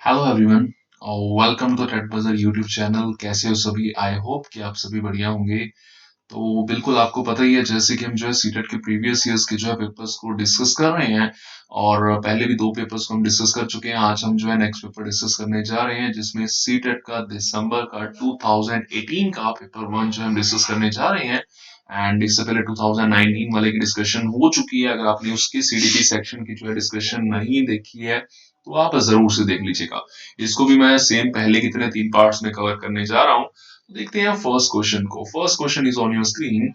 Hello everyone, welcome to Ted buzzer YouTube channel. कैसे हो सभी? आई होप कि आप सभी बढ़िया होंगे। तो बिल्कुल आपको पता ही है, जैसे कि हम जो है सीटेट के प्रीवियस ईयर्स के जो है पेपर्स को डिस्कस कर रहे हैं और पहले भी दो पेपर्स को हम डिस्कस कर चुके हैं। आज हम जो है नेक्स्ट पेपर डिस्कस करने जा रहे हैं, जिसमें सीटेट का दिसंबर का 2018 का पेपर वन जो है हम डिस्कस करने जा रहे हैं। एंड इससे पहले 2019 वाले की डिस्कशन हो चुकी है। अगर आपने उसकी सीडीपी सेक्शन की जो है डिस्कशन नहीं देखी है तो आप जरूर से देख लीजिएगा। इसको भी मैं सेम पहले की तरह तीन पार्ट्स में कवर करने जा रहा हूँ। तो देखते हैं फर्स्ट क्वेश्चन को। First question is on your screen.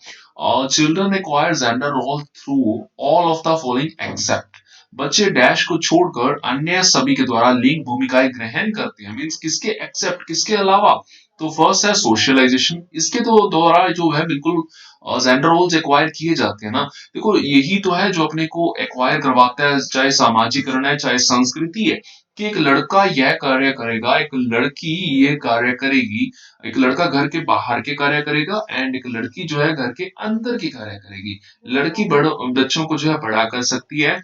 Children acquire gender role through all of the following except. बच्चे डैश को छोड़कर अन्य सभी के द्वारा लिंग भूमिकाएं ग्रहण करते हैं। मीन्स किसके एक्सेप्ट, किसके अलावा? तो फर्स्ट है सोशलाइजेशन। इसके तो द्वारा जो है बिल्कुल जेंडर रोल्स एक्वायर किए जाते हैं ना। देखो यही तो है जो अपने को एक्वायर करवाता है, चाहे सामाजिकरण है चाहे संस्कृति है, कि एक लड़का यह कार्य करेगा, एक लड़की ये कार्य करेगी। एक लड़का घर के बाहर के कार्य करेगा एंड एक लड़की जो है घर के अंदर के कार्य करेगी। लड़की बड़ों बच्चों को जो है बड़ा कर सकती है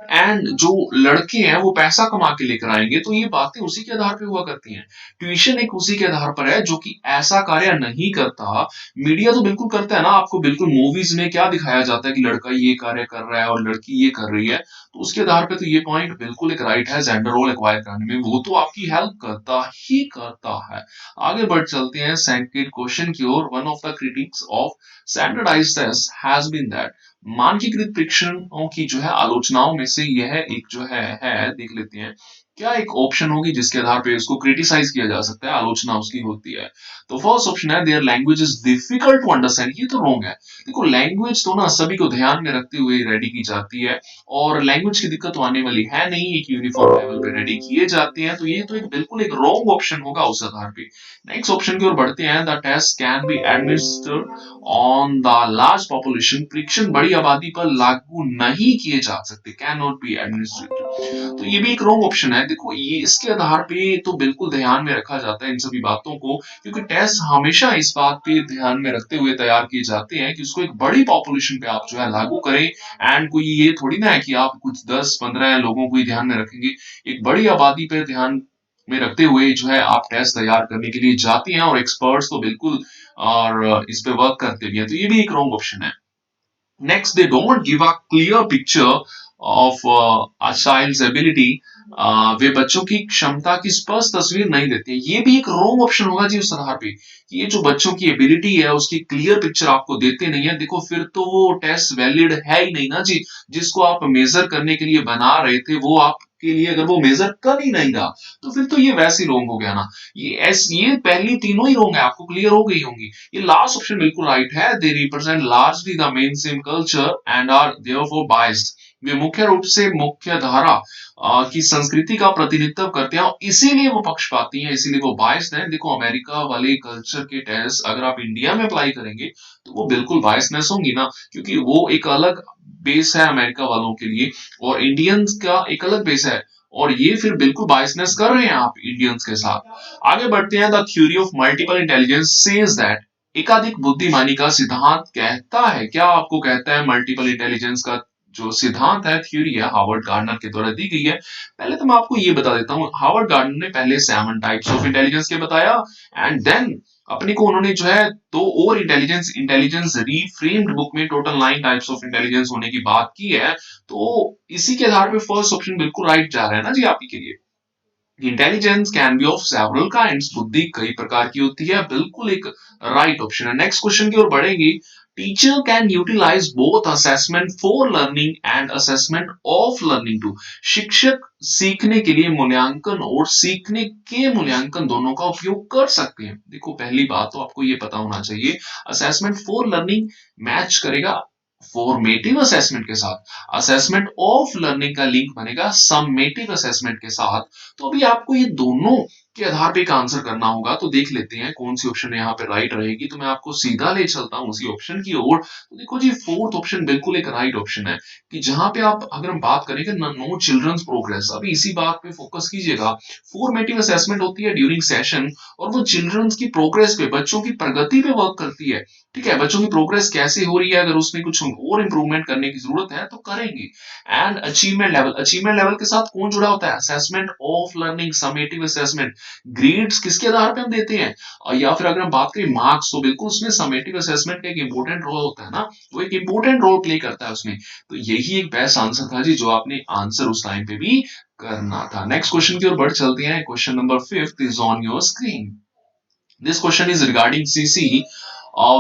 एंड जो लड़के हैं वो पैसा कमा के लेकर आएंगे। तो ये बातें उसी के आधार पे हुआ करती हैं। ट्यूशन एक उसी के आधार पर है जो कि ऐसा कार्य नहीं करता। मीडिया तो बिल्कुल करता है ना। आपको बिल्कुल मूवीज में क्या दिखाया जाता है कि लड़का ये कार्य कर रहा है और लड़की ये कर रही है। तो उसके आधार पे तो ये पॉइंट बिल्कुल एक राइट है। जेंडर रोल एक्वायर करने में वो तो आपकी हेल्प करता ही करता है। आगे बढ़ चलते हैं सेकंड क्वेश्चन की ओर। One of the critics of standardised test has been that. मानकीकृत परीक्षणों की जो है आलोचनाओं में से यह एक जो है देख लेते हैं। क्या एक ऑप्शन होगी जिसके आधार पे उसको क्रिटिसाइज किया जा सकता है, आलोचना उसकी होती है? तो फर्स्ट ऑप्शन है their language is difficult to understand. ये तो रॉन्ग है। देखो लैंग्वेज तो ना सभी को ध्यान में रखते हुए रेडी की जाती है और लैंग्वेज की दिक्कत तो आने वाली है नहीं। एक यूनिफॉर्म लेवल पे रेडी किए जाते हैं। तो ये तो एक बिल्कुल एक रॉन्ग ऑप्शन होगा उस आधार पे। नेक्स्ट ऑप्शन की ओर बढ़ते हैं। The test can be administered on the large population. परीक्षण बड़ी आबादी पर लागू नहीं किए जा सकते। Can not be administrated. तो ये भी एक रॉन्ग ऑप्शन है। देखो ये इसके आधार पे तो बिल्कुल ध्यान में रखा जाता है इन सभी बातों को, क्योंकि टेस्ट हमेशा इस बात पे ध्यान में रखते हुए तैयार किए जाते हैं कि उसको एक बड़ी पॉपुलेशन पे आप जो है लागू करें। एंड कोई ये थोड़ी ना है कि आप कुछ 10-15 लोगों को ही ध्यान में रखेंगे। एक बड़ी आबादी पे ध्यान में रखते हुए जो है आप टेस्ट तैयार करने के लिए जाती हैं और एक्सपर्ट्स तो बिल्कुल और इस पे वर्क करते भी हैं। तो ये भी एक रॉन्ग ऑप्शन है। Next, they don't give a clear picture of a child's ability. वे बच्चों की क्षमता की स्पष्ट तस्वीर नहीं देते। ये भी एक रॉन्ग ऑप्शन होगा जी उस आधार पे कि ये जो बच्चों की एबिलिटी है उसकी क्लियर पिक्चर आपको देते नहीं है। देखो फिर तो वो टेस्ट वैलिड है ही नहीं ना जी। जिसको आप मेजर करने के लिए बना रहे थे वो आपके लिए अगर वो मेजर कर ही नहीं रहा तो फिर तो ये वैसे ही रॉन्ग हो गया ना। ये पहली तीनों ही रॉन्ग है, आपको क्लियर हो गई होंगी। ये लास्ट ऑप्शन बिल्कुल राइट है। They represent largely the main same culture and are therefore biased. वे मुख्य रूप से मुख्य धारा की संस्कृति का प्रतिनिधित्व करते हैं और इसीलिए वो पक्षपाती हैं, इसीलिए वो बायस्ड हैं। देखो अमेरिका वाले कल्चर के टेस्ट अगर आप इंडिया में अप्लाई करेंगे तो वो बिल्कुल बायसनेस होंगी ना, क्योंकि वो एक अलग बेस है अमेरिका वालों के लिए और इंडियंस का एक अलग बेस है। और ये फिर बिल्कुल बायसनेस कर रहे हैं आप इंडियंस के साथ। आगे बढ़ते हैं। The theory of multiple intelligence says that. एकाधिक बुद्धिमानी का सिद्धांत कहता है, क्या आपको कहता है मल्टीपल इंटेलिजेंस का जो सिद्धांत है, थ्योरी है, हार्वर्ड गार्डनर के द्वारा दी गई है। पहले तो मैं आपको ये बता देता हूँ, हार्वर्ड गार्डनर ने पहले 7 टाइप्स ऑफ इंटेलिजेंस के बताया एंड देन अपने को उन्होंने जो है दो और इंटेलिजेंस इंटेलिजेंस रीफ्रेम्ड बुक में टोटल 9 टाइप्स ऑफ इंटेलिजेंस होने की बात की है। तो इसी के आधार पे फर्स्ट ऑप्शन बिल्कुल राइट जा रहा है ना जी आपके के लिए। Intelligence can be of several kinds. बुद्धि कई प्रकार की होती है, बिल्कुल एक राइट ऑप्शन है। नेक्स्ट क्वेश्चन की ओर बढ़ेंगे। Teacher can utilize both assessment for learning and assessment of learning too. शिक्षक सीखने के लिए मूल्यांकन और सीखने के मूल्यांकन दोनों का उपयोग कर सकते हैं। देखो पहली बात तो आपको ये पता होना चाहिए, असेसमेंट फॉर लर्निंग मैच करेगा फॉर्मेटिव असेसमेंट के साथ। असेसमेंट ऑफ लर्निंग का लिंक बनेगा सम्मेटिव असेसमेंट के साथ। तो अभी आपको ये दोनों के आधार पे एक आंसर करना होगा। तो देख लेते हैं कौन सी ऑप्शन यहाँ पे राइट रहेगी। तो मैं आपको सीधा ले चलता हूँ उसी ऑप्शन की ओर। तो देखो जी, फोर्थ ऑप्शन बिल्कुल एक राइट ऑप्शन है कि जहां पे आप, अगर हम बात करेंगे नो चिल्ड्रंस प्रोग्रेस, अभी इसी बात पे फोकस कीजिएगा। फॉर्मेटिव असेसमेंट होती है ड्यूरिंग सेशन, और वो चिल्ड्रंस की प्रोग्रेस पे, बच्चों की प्रगति पे वर्क करती है। ठीक है, बच्चों की प्रोग्रेस कैसे हो रही है, अगर उसमें कुछ और इंप्रूवमेंट करने की जरूरत है तो करेंगे। एंड अचीवमेंट लेवल के साथ कौन जुड़ा होता है? Assessment of learning, summative assessment, grades किसके आधार पे हम देते हैं, और या फिर अगर हम बात करें मार्क्स, तो बिल्कुल उसमें समेटिव असेसमेंट का एक इंपॉर्टेंट रोल होता है ना, वो एक इंपॉर्टेंट रोल प्ले करता है उसमें। तो यही एक बेस्ट आंसर था जी, जो आपने आंसर उस टाइम पे भी करना था। नेक्स्ट क्वेश्चन की ओर बढ़ चलते हैं। Question number 5 is on your screen. This question is regarding CC.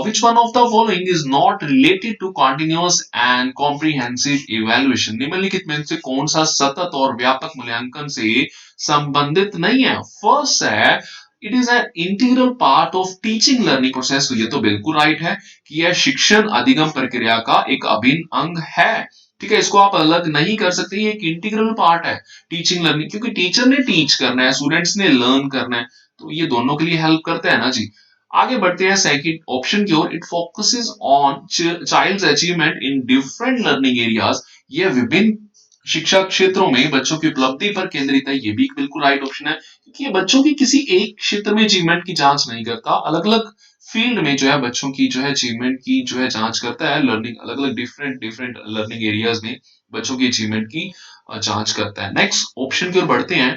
Which one of the following is not related to continuous and comprehensive evaluation? निम्नलिखित में से कौन सा सतत और व्यापक मूल्यांकन से संबंधित नहीं है? फर्स्ट है, it is an integral part of teaching learning process. तो ये तो बिल्कुल राइट है कि यह शिक्षण अधिगम प्रक्रिया का एक अभिन्न अंग है। ठीक है, इसको आप अलग नहीं कर सकते, ये एक इंटीग्रल पार्ट है टीचिंग लर्निंग, क्योंकि टीचर ने टीच करना है, स्टूडेंट्स ने लर्न करना है, तो ये दोनों के लिए हेल्प करते हैं ना जी। आगे बढ़ते हैं सेकंड ऑप्शन की ओर। It focuses on child's achievement in different learning areas. ये विभिन्न शिक्षा क्षेत्रों में बच्चों की उपलब्धि पर केंद्रित है। ये भी बिल्कुल राइट ऑप्शन है, क्योंकि ये बच्चों की किसी एक क्षेत्र में अचीवमेंट की जांच नहीं करता, अलग अलग फील्ड में जो है बच्चों की जो है अचीवमेंट की जो है जांच करता है। लर्निंग अलग अलग डिफरेंट डिफरेंट लर्निंग एरियाज में बच्चों की अचीवमेंट की जांच करता है। नेक्स्ट ऑप्शन की ओर बढ़ते हैं।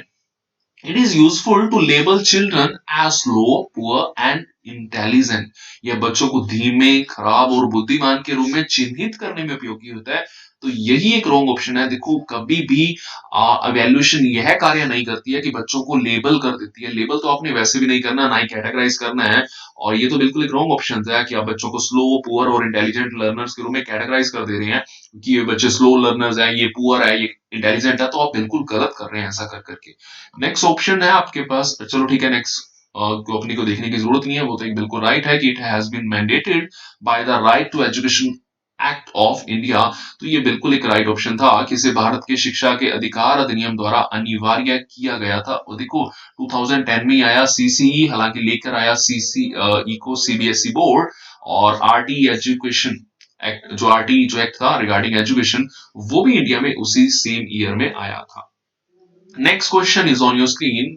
It is useful to label children as slow, poor and intelligent. यह बच्चों को धीमे, खराब और बुद्धिमान के रूप में चिन्हित करने में उपयोगी होता है। तो यही एक रॉन्ग ऑप्शन है। देखो, कभी भी इवैल्यूएशन यह कार्य नहीं करती है कि बच्चों को लेबल कर देती है। लेबल तो आपने वैसे भी नहीं करना, ना ही कैटेगराइज करना है। और ये तो बिल्कुल एक रॉन्ग ऑप्शन है कि आप बच्चों को स्लो, पुअर और इंटेलिजेंट लर्नर्स के रूप में कैटेगराइज कर दे रहे हैं कि ये बच्चे स्लो लर्नर्स हैं, ये पुअर है, ये इंटेलिजेंट है। तो आप बिल्कुल गलत कर रहे हैं ऐसा कर करके। नेक्स्ट ऑप्शन है आपके पास, चलो ठीक है, नेक्स्ट को अपनी को देखने की जरूरत नहीं है, वो तो एक बिल्कुल राइट है कि it has been mandated by the right to education act of India. तो ये बिल्कुल एक राइट ऑप्शन था कि इसे भारत के शिक्षा के अधिकार अधिनियम द्वारा अनिवार्य किया गया था। और देखो 2010 में आया सीसीई, हालांकि लेकर आया सीसी इको सीबीएसई बोर्ड, और आरटी एजुकेशन एक्ट, जो आरटी जो एक्ट था रिगार्डिंग एजुकेशन, वो भी इंडिया में उसी सेम ईयर में आया था। Next question is on your screen.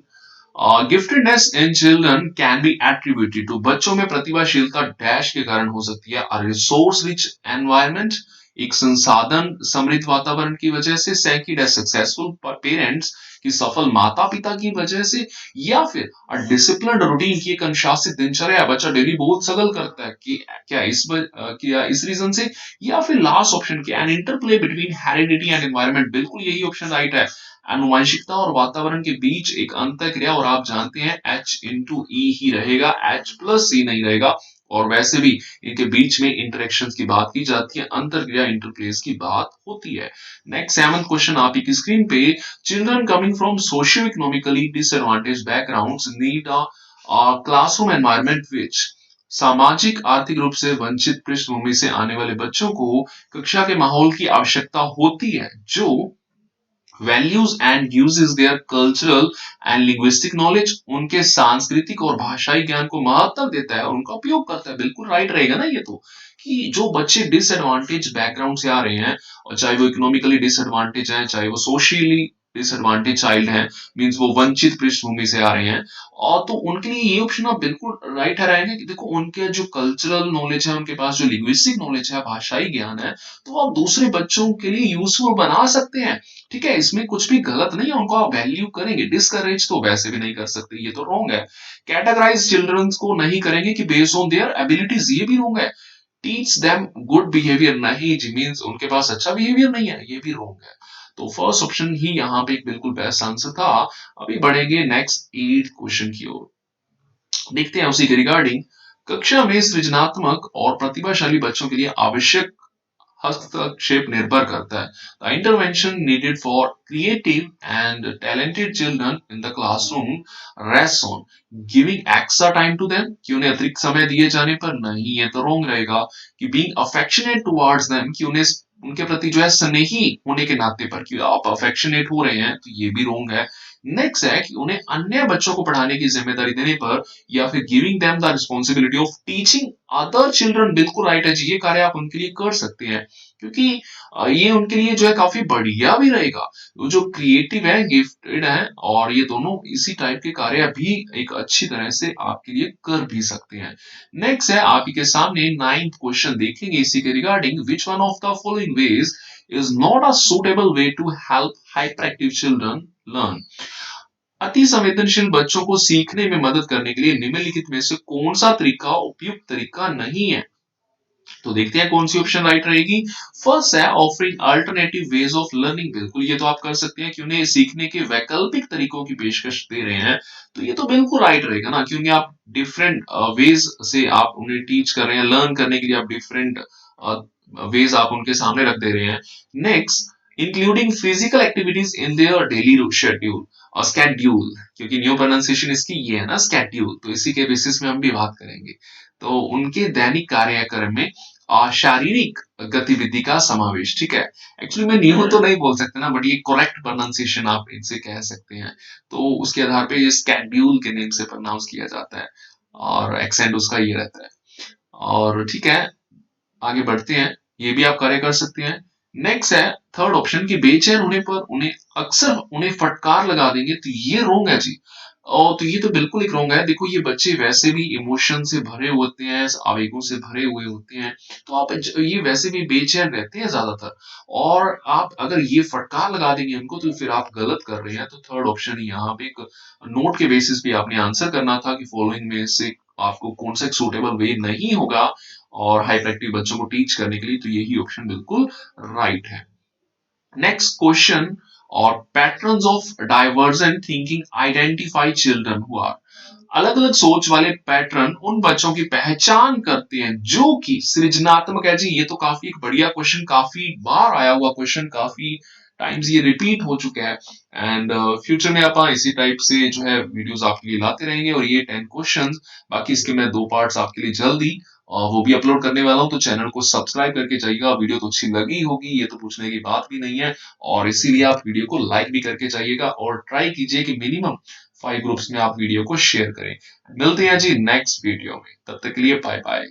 Giftedness in children can be attributed to, बच्चों में प्रतिभाशीलता डैश के कारण हो सकती है। A resource rich environment, एक संसाधन समृद्ध वातावरण की वजह से। सेकंड है सक्सेसफुल पेरेंट्स, की सफल माता पिता की वजह से। या फिर डिसिप्लिन्ड रूटीन, की एक अनुशासित दिनचर्या है, बच्चा डेली बहुत स्ट्रगल करता है कि क्या इस रीजन से। या फिर लास्ट ऑप्शन की an interplay between heredity and environment, बिल्कुल यही ऑप्शन राइट है। आनुवंशिकता और वातावरण के बीच एक अंतःक्रिया, और आप जानते हैं H इंटू ई ही रहेगा, H प्लस सी नहीं रहेगा। और वैसे भी इनके बीच में इंटरेक्शन की बात की जाती है, अंतरक्रिया इंटरप्लेस की बात होती है। नेक्स्ट 7th क्वेश्चन आप की स्क्रीन पे। Children coming from socio economically disadvantage backgrounds need a classroom environment which, सामाजिक आर्थिक रूप से वंचित पृष्ठभूमि से आने वाले बच्चों को कक्षा के माहौल की आवश्यकता होती है, जो values and uses their cultural and linguistic knowledge, उनके सांस्कृतिक और भाषाई ज्ञान को महत्व देता है और उनका उपयोग करता है। बिल्कुल राइट रहेगा ना ये तो, कि जो बच्चे डिसएडवांटेज बैकग्राउंड से आ रहे हैं, और चाहे वो इकोनॉमिकली डिसएडवांटेज हैं, चाहे वो सोशली डिसएडवांटेज चाइल्ड हैं, मींस वो वंचित पृष्ठभूमि से आ रहे हैं, और तो उनके लिए ये ऑप्शन आप बिल्कुल राइट ठहराएंगे कि देखो उनके जो कल्चरल नॉलेज है, उनके पास जो लिंग्विस्टिक नॉलेज है, भाषाई ज्ञान है, तो आप दूसरे बच्चों के लिए यूजफुल बना सकते हैं। ठीक है, इसमें कुछ भी गलत नहीं है, उनको आप वैल्यू करेंगे। डिस्करेज तो वैसे भी नहीं कर सकते, ये तो रॉन्ग है। कैटेगराइज चिल्ड्रंस को नहीं करेंगे कि बेस्ड ऑन देयर एबिलिटीज, ये भी रॉन्ग है। टीच देम गुड बिहेवियर, नहीं जी, मींस उनके पास अच्छा बिहेवियर नहीं है, ये भी रॉन्ग है। तो फर्स्ट ऑप्शन ही यहाँ पे एक बिल्कुल बेस्ट आंसर था। अभी बढ़ेंगे नेक्स्ट 8th क्वेश्चन की ओर, देखते हैं उसी के रिगार्डिंग। कक्षा में सृजनात्मक और प्रतिभाशाली बच्चों के लिए आवश्यक हस्तक्षेप निर्भर करता है। The intervention needed for creative and talented children in the classroom rest on giving extra time to them, कि उन्हें अतिरिक्त समय दिए जाने पर, नहीं, ये तो रॉन्ग रहेगा। कि बीइंग अफेक्शनेट टुवर्ड्स देम, कि उन्हें उनके प्रति जो है स्नेही होने के नाते पर, कि आप अफेक्शनेट हो रहे हैं, तो ये भी रॉन्ग है। नेक्स्ट है कि उन्हें अन्य बच्चों को पढ़ाने की जिम्मेदारी देने पर या फिर giving them the responsibility of teaching other children, बिल्कुल राइट है जी, ये कार्य आप उनके लिए कर सकते हैं क्योंकि ये उनके लिए जो है काफी बढ़िया भी रहेगा। वो जो क्रिएटिव है, गिफ्टेड है, और ये दोनों इसी टाइप के कार्य भी एक अच्छी तरह से आपके लिए कर भी सकते हैं। नेक्स्ट है आप ही के सामने नाइन्थ क्वेश्चन देखेंगे इसी के regarding, which one of the following ways is not a suitable way to help hyper active children learn. अति संवेदनशील बच्चों को सीखने में मदद करने के लिए निम्नलिखित में से कौन सा तरीका उपयुक्त तरीका नहीं है। तो देखते हैं कौन सी ऑप्शन राइट रहेगी। फर्स्ट है offering alternative ways of learning, बिल्कुल ये तो आप कर सकते हैं कि उन्हें सीखने के वैकल्पिक तरीकों की पेशकश दे रहे हैं, तो ये तो बिल्कुल राइट रहेगा ना, क्योंकि आप डिफरेंट वेज से आप उन्हें टीच कर रहे हैं, लर्न करने के लिए आप डिफरेंट वेज आप उनके सामने रख दे रहे हैं। Next, including physical activities in their daily schedule और स्केड्यूल, क्योंकि न्यू प्रोनाउंसिएशन इसकी ये है ना स्केड्यूल, तो इसी के बेसिस में हम भी बात करेंगे। तो उनके दैनिक कार्यक्रम में शारीरिक गतिविधि का समावेश, ठीक है। एक्चुअली मैं न्यू तो नहीं बोल सकते ना, बट ये करेक्ट प्रोनाउंसिएशन आप इनसे कह सकते हैं, तो उसके आधार पे ये स्केड्यूल के नेम से प्रोनाउंस किया जाता है और एक्सेंट उसका ये रहता है। और ठीक है, आगे बढ़ते हैं, ये भी आप कार्य कर सकते हैं। नेक्स्ट है थर्ड ऑप्शन की बेचैन होने पर उन्हें अक्सर उन्हें फटकार लगा देंगे, तो ये रोंग है जी। और तो ये तो बिल्कुल एक रोंग है। देखो ये बच्चे वैसे भी इमोशन से भरे होते हैं, आवेगों से भरे हुए होते हैं, तो आप ये वैसे भी बेचैन रहते हैं ज्यादातर, और आप अगर ये फटकार लगा देंगे उनको तो फिर आप गलत कर रहे हैं। तो थर्ड ऑप्शन ही यहाँ पे एक नोट के बेसिस पे आपने आंसर करना था कि फॉलोइंग में से आपको कौन सा सूटेबल वे नहीं होगा और हाइपर एक्टिव बच्चों को टीच करने के लिए, तो यही ऑप्शन बिल्कुल राइट है। नेक्स्ट क्वेश्चन, और patterns of divergent thinking identify children who are, अलग अलग सोच वाले पैटर्न उन बच्चों की पहचान करते हैं जो कि सृजनात्मक है जी। ये तो काफी एक बढ़िया क्वेश्चन, काफी बार आया हुआ क्वेश्चन, काफी टाइम्स ये रिपीट हो चुका है, एंड फ्यूचर में आप इसी टाइप से जो है वीडियोस आपके लिए लाते रहेंगे। और ये 10 क्वेश्चंस, बाकी इसके मैं 2 पार्ट्स आपके लिए जल्द ही वो भी अपलोड करने वाला हूं, तो चैनल को सब्सक्राइब करके जाइएगा। वीडियो तो अच्छी लगी होगी, ये तो पूछने की बात भी नहीं है, और इसीलिए आप वीडियो को लाइक भी करके जाइएगा और ट्राई कीजिए कि मिनिमम 5 ग्रुप्स में आप वीडियो को शेयर करें। मिलते हैं जी नेक्स्ट वीडियो में, तब तक के लिए बाय बाय।